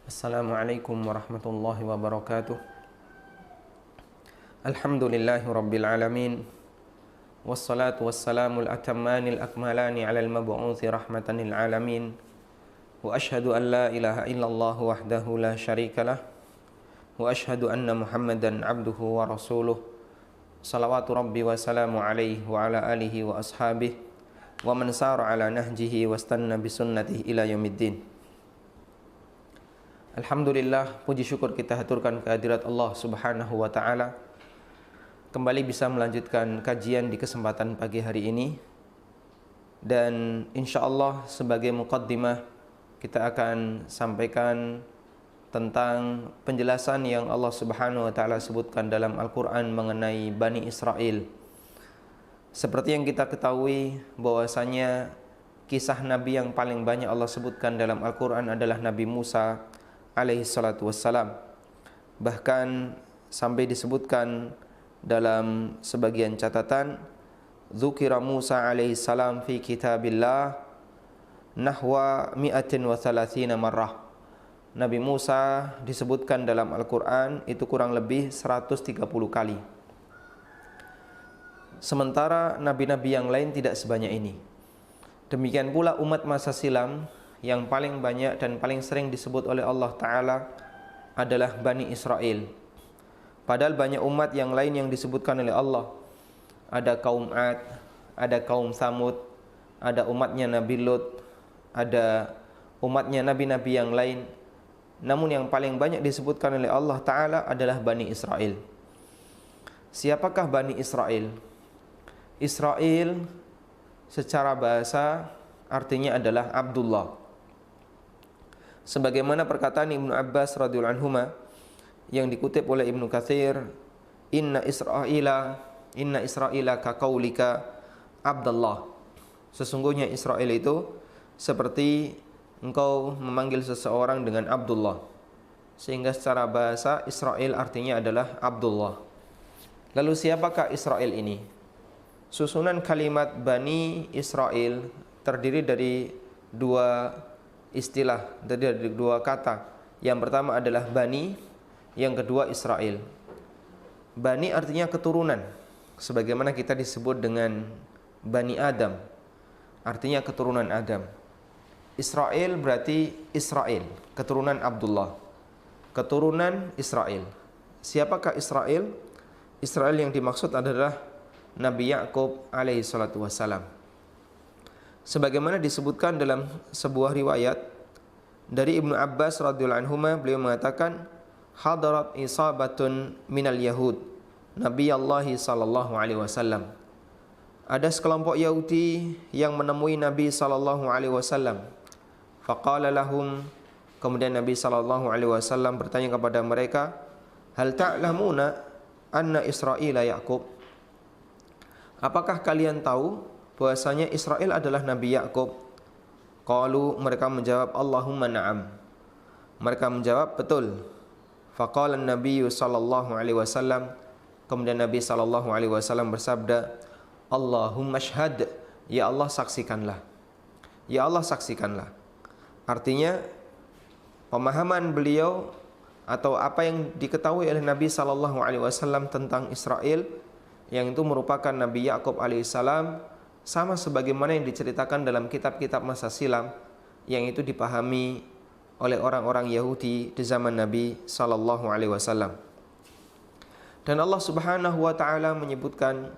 Assalamualaikum warahmatullahi wabarakatuh. Alhamdulillahi rabbil alamin. Wassalatu wassalamul atammanil akmalani alal mab'uthi rahmatan lil alamin. Wa ashhadu an la ilaha illallah wahdahu la syarikalah. Wa ashhadu anna Muhammadan abduhu wa rasuluh. Salawatu rabbi wa salamu alaihi wa ala alihi wa ashabihi wa man sara ala nahjihi wastanna bisunnatihi ila yaumiddin. Alhamdulillah, puji syukur kita haturkan kehadirat Allah Subhanahu wa taala. Kembali bisa melanjutkan kajian di kesempatan pagi hari ini. Dan insyaallah sebagai muqaddimah kita akan sampaikan tentang penjelasan yang Allah Subhanahu wa taala sebutkan dalam Al-Qur'an mengenai Bani Israel. Seperti yang kita ketahui bahwasanya kisah nabi yang paling banyak Allah sebutkan dalam Al-Qur'an adalah Nabi Musa alaihi salatu wassalam. Bahkan sampai disebutkan dalam sebagian catatan, dzukira Musa alaihi salam fi kitabillah nahwa mi'atin wa thalathina marrah. Nabi Musa disebutkan dalam Al-Quran itu kurang lebih 130 kali. Sementara nabi-nabi yang lain tidak sebanyak ini. Demikian pula umat masa silam yang paling banyak dan paling sering disebut oleh Allah Ta'ala adalah Bani Israel. Padahal banyak umat yang lain yang disebutkan oleh Allah. Ada kaum Ad, ada kaum Thamud, ada umatnya Nabi Lut, ada umatnya nabi-nabi yang lain. Namun yang paling banyak disebutkan oleh Allah Ta'ala adalah Bani Israel. Siapakah Bani Israel? Israel secara bahasa artinya adalah Abdullah. Sebagaimana perkataan Ibnu Abbas radhiyallahu anhuma yang dikutip oleh Ibnu Katsir, inna Israila ka qaulika Abdullah. Sesungguhnya Israel itu seperti engkau memanggil seseorang dengan Abdullah. Sehingga secara bahasa Israel artinya adalah Abdullah. Lalu siapakah Israel ini? Susunan kalimat Bani Israel terdiri dari dua istilah, dari dua kata. Yang pertama adalah Bani, yang kedua Israel. Bani artinya keturunan, sebagaimana kita disebut dengan Bani Adam, artinya keturunan Adam. Israel berarti Israel, keturunan Abdullah, keturunan Israel. Siapakah Israel? Israel yang dimaksud adalah Nabi Ya'qub alaihi salatu wassalam. Sebagaimana disebutkan dalam sebuah riwayat dari Ibnu Abbas radhiyallahu anhuma, beliau mengatakan, hadarat isabatun minal yahud Nabi Allah sallallahu alaihi wasallam. Ada sekelompok Yahudi yang menemui Nabi sallallahu alaihi wasallam. Faqala lahum, kemudian Nabi sallallahu alaihi wasallam bertanya kepada mereka, hal ta'lamuna anna Israila Ya'qub? Apakah kalian tahu bahwasanya Israel adalah Nabi Ya'qub? Qalu, mereka menjawab, Allahumma na'am. Mereka menjawab, betul. Faqala an-nabiy sallallahu alaihi wasallam, kemudian Nabi sallallahu alaihi wasallam bersabda, Allahumma syhad, ya Allah saksikanlah. Ya Allah saksikanlah. Artinya pemahaman beliau atau apa yang diketahui oleh Nabi sallallahu alaihi wasallam tentang Israel, yang itu merupakan Nabi Ya'qub alaihissalam, sama sebagaimana yang diceritakan dalam kitab-kitab masa silam yang itu dipahami oleh orang-orang Yahudi di zaman Nabi sallallahu alaihi wasallam. Dan Allah Subhanahu wa taala menyebutkan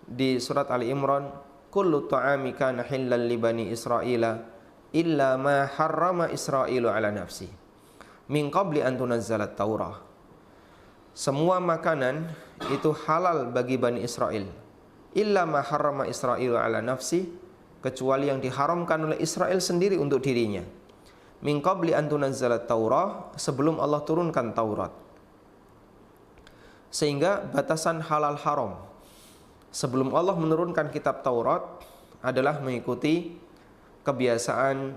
di surat Ali Imran, kullu ta'ami kana hillal li bani Israila illa ma harrama Israilu ala nafsi min qabli an tunazzalat Taurah. Semua makanan itu halal bagi Bani Israel, illa ma harrama Israilu ala nafsi, kecuali yang diharamkan oleh Israel sendiri untuk dirinya. Min qabli an tunazzalat Taurah, sebelum Allah turunkan Taurat. Sehingga batasan halal haram sebelum Allah menurunkan kitab Taurat adalah mengikuti kebiasaan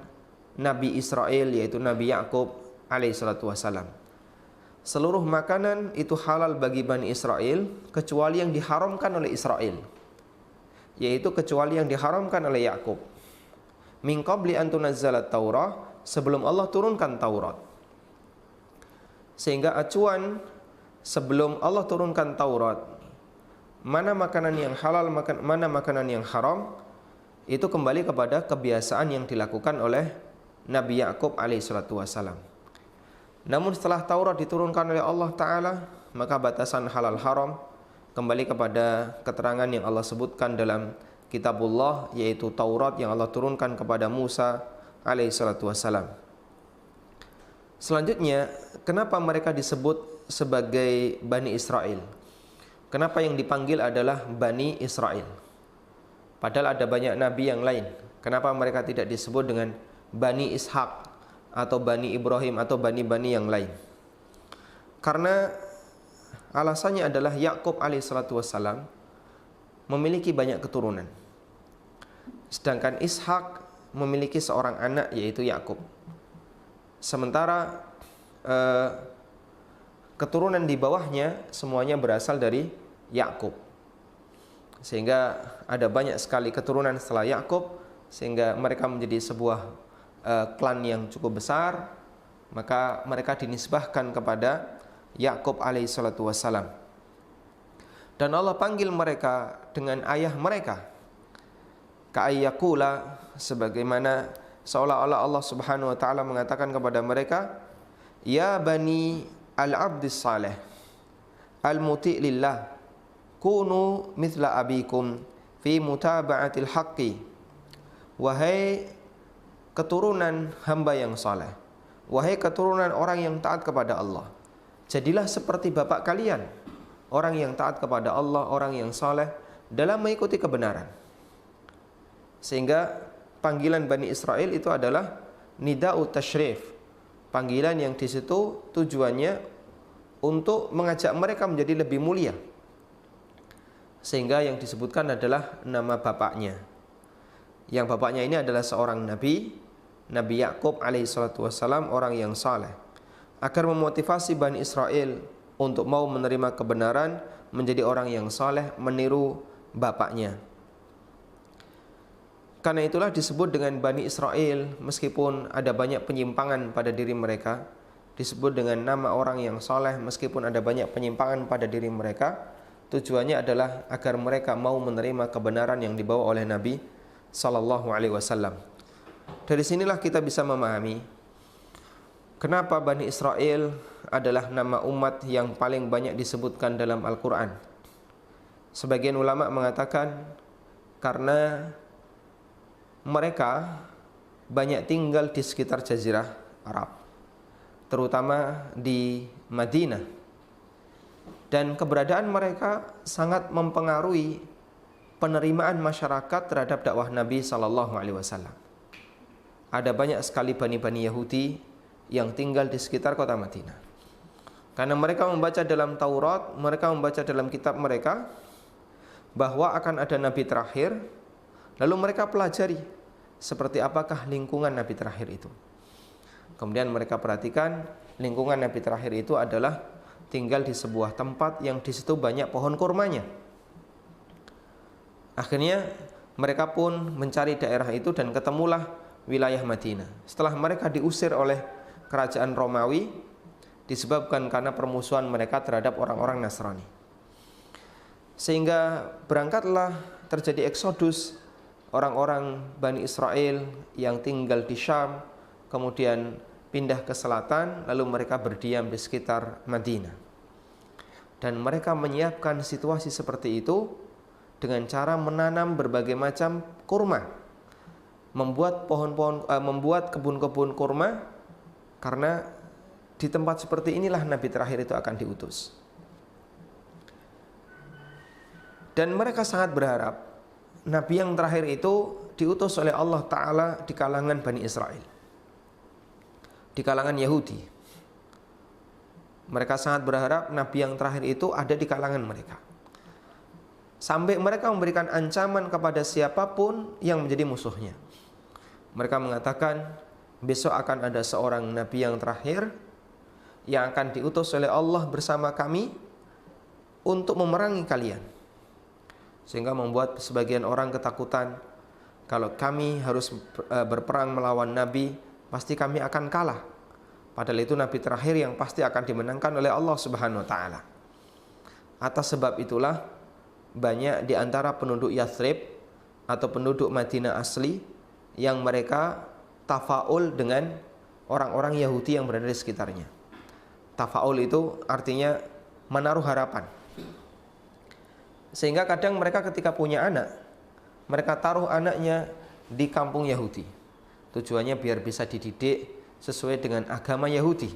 Nabi Israel, yaitu Nabi Ya'qub alaihi salatu wassalam. Seluruh makanan itu halal bagi Bani Israel kecuali yang diharamkan oleh Israel, yaitu kecuali yang diharamkan oleh Ya'qub. Min qabli an tunazzalat Taurah, sebelum Allah turunkan Taurat. Sehingga acuan sebelum Allah turunkan Taurat, mana makanan yang halal, mana makanan yang haram, itu kembali kepada kebiasaan yang dilakukan oleh Nabi Yakub alaihissalatu wassalam. Namun setelah Taurat diturunkan oleh Allah Ta'ala, maka batasan halal haram kembali kepada keterangan yang Allah sebutkan dalam Kitabullah, yaitu Taurat yang Allah turunkan kepada Musa alaihissalatu wassalam. Selanjutnya, kenapa mereka disebut sebagai Bani Israel? Kenapa yang dipanggil adalah Bani Israel? Padahal ada banyak nabi yang lain. Kenapa mereka tidak disebut dengan Bani Ishak atau Bani Ibrahim atau Bani-Bani yang lain? Karena alasannya adalah Yakub alaihissalatu wassalam memiliki banyak keturunan. Sedangkan Ishak memiliki seorang anak, yaitu Yakub. Sementara keturunan di bawahnya semuanya berasal dari Yakub. Sehingga ada banyak sekali keturunan setelah Yakub, sehingga mereka menjadi sebuah klan yang cukup besar. Maka mereka dinisbahkan kepada Yakub alaihissalatu wassalam. Dan Allah panggil mereka dengan ayah mereka, ka'ayyakula, sebagaimana seolah-olah Allah subhanahu wa ta'ala mengatakan kepada mereka, ya bani al-abdis saleh al-muti' lillah kunu mithla abikum fi mutaba'atil haqqi. Wahai keturunan hamba yang saleh, wahai keturunan orang yang taat kepada Allah, jadilah seperti bapak kalian, orang yang taat kepada Allah, orang yang saleh dalam mengikuti kebenaran. Sehingga panggilan Bani Israel itu adalah nida'u tashrif, panggilan yang di situ tujuannya untuk mengajak mereka menjadi lebih mulia. Sehingga yang disebutkan adalah nama bapaknya. Yang bapaknya ini adalah seorang nabi, Nabi Yakub alaihissalatu wassalam, orang yang saleh. Agar memotivasi Bani Israel untuk mau menerima kebenaran, menjadi orang yang saleh, meniru bapaknya. Karena itulah disebut dengan Bani Israel, meskipun ada banyak penyimpangan pada diri mereka. Disebut dengan nama orang yang saleh meskipun ada banyak penyimpangan pada diri mereka. Tujuannya adalah agar mereka mau menerima kebenaran yang dibawa oleh Nabi sallallahu alaihi wasallam. Dari sinilah kita bisa memahami kenapa Bani Israel adalah nama umat yang paling banyak disebutkan dalam Al-Quran. Sebagian ulama mengatakan karena mereka banyak tinggal di sekitar Jazirah Arab, terutama di Madinah. Dan keberadaan mereka sangat mempengaruhi penerimaan masyarakat terhadap dakwah Nabi sallallahu alaihi wasallam. Ada banyak sekali bani-bani Yahudi yang tinggal di sekitar kota Madinah. Karena mereka membaca dalam Taurat, mereka membaca dalam kitab mereka bahwa akan ada nabi terakhir, lalu mereka pelajari seperti apakah lingkungan nabi terakhir itu. Kemudian mereka perhatikan lingkungan nabi terakhir itu adalah tinggal di sebuah tempat yang di situ banyak pohon kurmanya. Akhirnya mereka pun mencari daerah itu dan ketemulah wilayah Madinah. Setelah mereka diusir oleh kerajaan Romawi disebabkan karena permusuhan mereka terhadap orang-orang Nasrani. Sehingga berangkatlah terjadi eksodus orang-orang Bani Israel yang tinggal di Syam, kemudian pindah ke selatan, lalu mereka berdiam di sekitar Madinah. Dan mereka menyiapkan situasi seperti itu dengan cara menanam berbagai macam kurma, membuat membuat kebun-kebun kurma, karena di tempat seperti inilah nabi terakhir itu akan diutus. Dan mereka sangat berharap nabi yang terakhir itu diutus oleh Allah Ta'ala di kalangan Bani Israel, di kalangan Yahudi. Mereka sangat berharap nabi yang terakhir itu ada di kalangan mereka. Sampai mereka memberikan ancaman kepada siapapun yang menjadi musuhnya. Mereka mengatakan, besok akan ada seorang nabi yang terakhir yang akan diutus oleh Allah bersama kami untuk memerangi kalian. Sehingga membuat sebagian orang ketakutan, kalau kami harus berperang melawan nabi, pasti kami akan kalah. Padahal itu nabi terakhir yang pasti akan dimenangkan oleh Allah Subhanahu wa taala. Atas sebab itulah banyak di antara penduduk Yathrib atau penduduk Madinah asli yang mereka tafaul dengan orang-orang Yahudi yang berada di sekitarnya. Tafaul itu artinya menaruh harapan. Sehingga kadang mereka ketika punya anak, mereka taruh anaknya di kampung Yahudi. Tujuannya biar bisa dididik sesuai dengan agama Yahudi,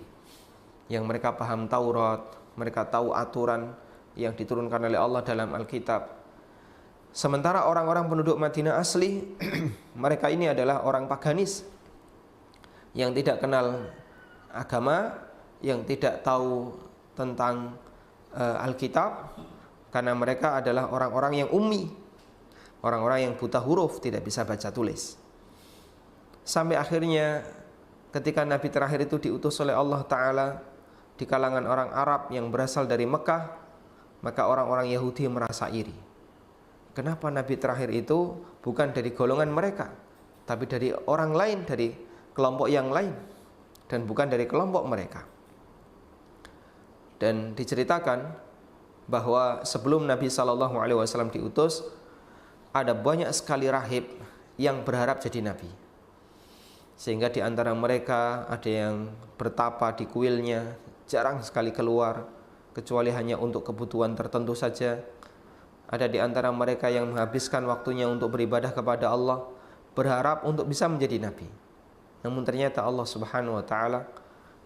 yang mereka paham Taurat, mereka tahu aturan yang diturunkan oleh Allah dalam Alkitab. Sementara orang-orang penduduk Madinah asli mereka ini adalah orang paganis yang tidak kenal agama, yang tidak tahu tentang Alkitab, karena mereka adalah orang-orang yang ummi, orang-orang yang buta huruf, tidak bisa baca tulis. Sampai akhirnya ketika Nabi terakhir itu diutus oleh Allah Ta'ala di kalangan orang Arab yang berasal dari Mekah, maka orang-orang Yahudi merasa iri. Kenapa Nabi terakhir itu bukan dari golongan mereka, tapi dari orang lain, dari kelompok yang lain, dan bukan dari kelompok mereka. Dan diceritakan bahwa sebelum Nabi SAW diutus, ada banyak sekali rahib yang berharap jadi Nabi. Sehingga di antara mereka ada yang bertapa di kuilnya, jarang sekali keluar, kecuali hanya untuk kebutuhan tertentu saja. Ada di antara mereka yang menghabiskan waktunya untuk beribadah kepada Allah, berharap untuk bisa menjadi Nabi. Namun ternyata Allah Subhanahu wa Ta'ala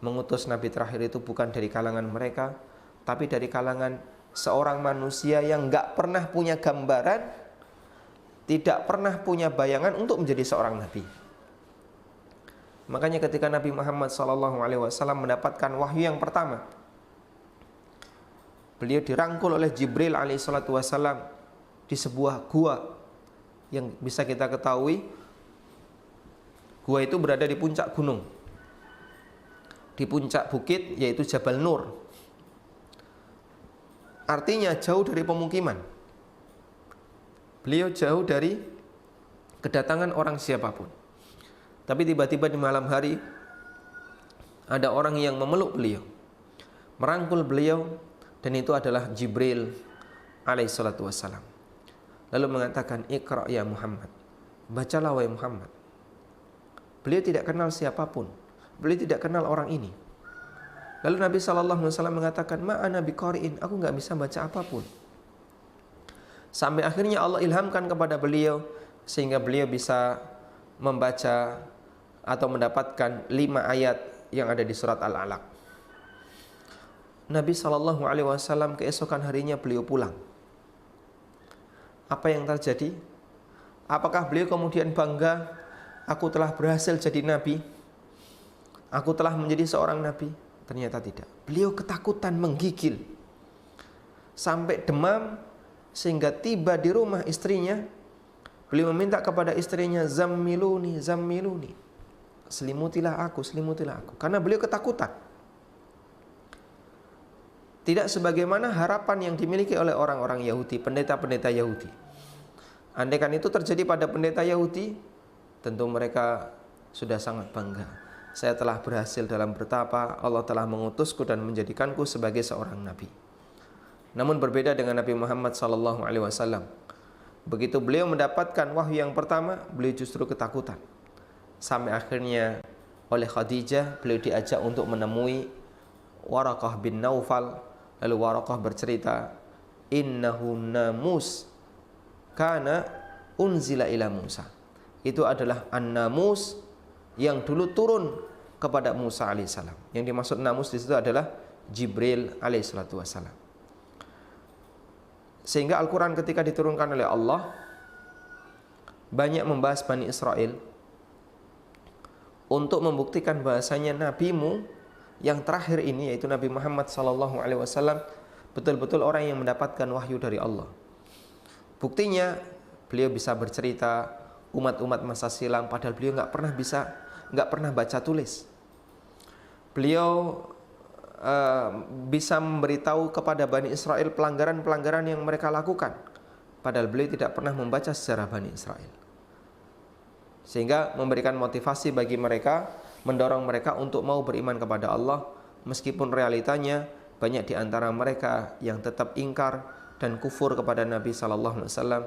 mengutus Nabi terakhir itu bukan dari kalangan mereka, tapi dari kalangan seorang manusia yang gak pernah punya gambaran, tidak pernah punya bayangan untuk menjadi seorang Nabi. Makanya ketika Nabi Muhammad SAW mendapatkan wahyu yang pertama, beliau dirangkul oleh Jibril alaihissalam di sebuah gua yang bisa kita ketahui, gua itu berada di puncak gunung, di puncak bukit, yaitu Jabal Nur. Artinya jauh dari pemukiman. Beliau jauh dari kedatangan orang siapapun. Tapi tiba-tiba di malam hari ada orang yang memeluk beliau, merangkul beliau, dan itu adalah Jibril alaihissalatu wassalam. Lalu mengatakan, "Iqra ya Muhammad." Bacalah wahai Muhammad. Beliau tidak kenal siapapun, beliau tidak kenal orang ini. Lalu Nabi SAW mengatakan, "Ma ana biqari'in," aku nggak bisa baca apapun. Sampai akhirnya Allah ilhamkan kepada beliau sehingga beliau bisa membaca atau mendapatkan 5 ayat yang ada di surat Al-Alaq. Nabi SAW keesokan harinya beliau pulang. Apa yang terjadi? Apakah beliau kemudian bangga, aku telah berhasil jadi Nabi, aku telah menjadi seorang Nabi? Ternyata tidak. Beliau ketakutan, menggigil, sampai demam, sehingga tiba di rumah istrinya, beliau meminta kepada istrinya, "Zammiluni, zammiluni." Selimutilah aku, karena beliau ketakutan. Tidak sebagaimana harapan yang dimiliki oleh orang-orang Yahudi, pendeta-pendeta Yahudi. Andaikan itu terjadi pada pendeta Yahudi, tentu mereka sudah sangat bangga. Saya telah berhasil dalam bertapa, Allah telah mengutusku dan menjadikanku sebagai seorang nabi. Namun berbeda dengan Nabi Muhammad SAW. Begitu beliau mendapatkan wahyu yang pertama, beliau justru ketakutan. Sampai akhirnya oleh Khadijah beliau diajak untuk menemui Waraqah bin Naufal. Lalu Waraqah bercerita, "Innahu namus kana unzila ila Musa." Itu adalah an-namus yang dulu turun kepada Musa alaihissalam. Yang dimaksud namus di situ adalah Jibril alaihissalatu wassalam. Sehingga Al-Quran ketika diturunkan oleh Allah banyak membahas Bani Israel untuk membuktikan bahasanya nabimu yang terakhir ini, yaitu Nabi Muhammad SAW, betul-betul orang yang mendapatkan wahyu dari Allah. Buktinya beliau bisa bercerita umat-umat masa silam, padahal beliau nggak pernah baca tulis. Beliau bisa memberitahu kepada Bani Israel pelanggaran-pelanggaran yang mereka lakukan, padahal beliau tidak pernah membaca sejarah Bani Israel. Sehingga memberikan motivasi bagi mereka mendorong mereka untuk mau beriman kepada Allah, meskipun realitanya banyak di antara mereka yang tetap ingkar dan kufur kepada Nabi sallallahu alaihi wasallam.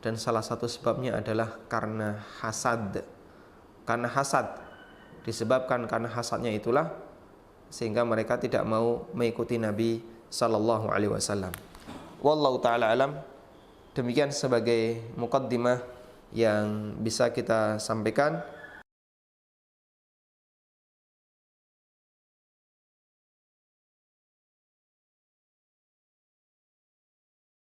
Dan salah satu sebabnya adalah karena hasad. Karena hasad, disebabkan karena hasadnya itulah sehingga mereka tidak mau mengikuti Nabi sallallahu alaihi wasallam. Wallahu taala alam. Demikian sebagai muqaddimah yang bisa kita sampaikan.